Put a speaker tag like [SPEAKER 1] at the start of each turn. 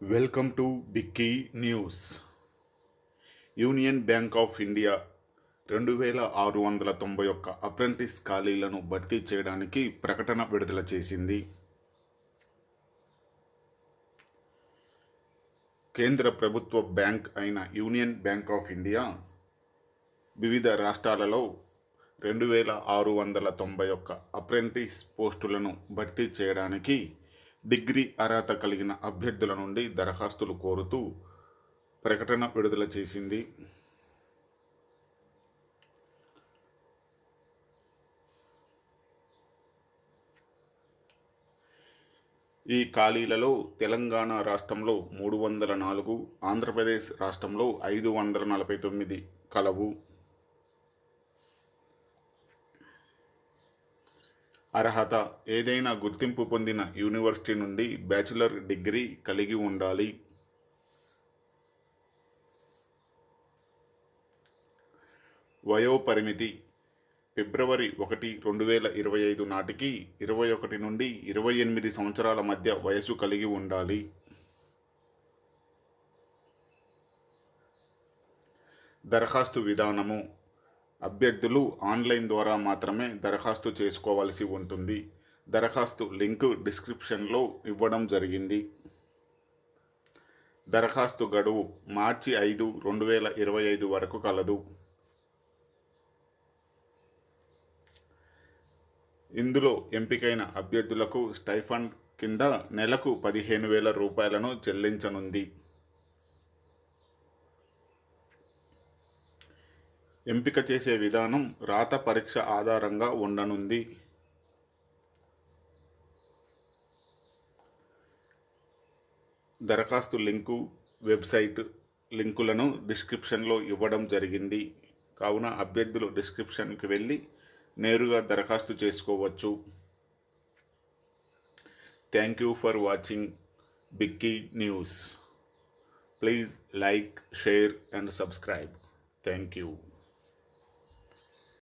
[SPEAKER 1] Welcome to బిక్కీ news. Union bank of India 2691 apprentice ఖాళీలను భర్తీ చేయడానికి ప్రకటన విడుదల చేసింది. కేంద్ర ప్రభుత్వ బ్యాంక్ అయిన యూనియన్ బ్యాంక్ ఆఫ్ ఇండియా వివిధ రాష్ట్రాలలో 2691 అప్రెంటిస్ పోస్టులను భర్తీ చేయడానికి డిగ్రీ అర్హత కలిగిన అభ్యర్థుల నుండి దరఖాస్తులు కోరుతూ ప్రకటన విడుదల చేసింది. ఈ ఖాళీలలో తెలంగాణ రాష్ట్రంలో 304, ఆంధ్రప్రదేశ్ రాష్ట్రంలో 549 కలవు. అర్హత: ఏదైనా గుర్తింపు పొందిన యూనివర్సిటీ నుండి బ్యాచిలర్ డిగ్రీ కలిగి ఉండాలి. వయోపరిమితి: ఫిబ్రవరి 1, 2025 నాటికి 21 నుండి 28 సంవత్సరాల మధ్య వయసు కలిగి ఉండాలి. దరఖాస్తు విధానము: అభ్యర్థులు ఆన్లైన్ ద్వారా మాత్రమే దరఖాస్తు చేసుకోవాల్సి ఉంటుంది. దరఖాస్తు లింకు డిస్క్రిప్షన్లో ఇవ్వడం జరిగింది. దరఖాస్తు గడువు మార్చి 5, 2025 వరకు కలదు. ఇందులో ఎంపికైన అభ్యర్థులకు స్టైఫండ్ కింద నెలకు 15,000 రూపాయలను చెల్లించనుంది. ఎంపిక చేసే విధానం రాత పరీక్ష ఆధారంగా ఉండనుంది. దరఖాస్తు లింకు, వెబ్సైట్ లింకులను డిస్క్రిప్షన్లో ఇవ్వడం జరిగింది. కావున అభ్యర్థులు డిస్క్రిప్షన్కి వెళ్ళి నేరుగా దరఖాస్తు చేసుకోవచ్చు. Thank you for watching బిక్కీ news. Please like, share and subscribe. Thank you.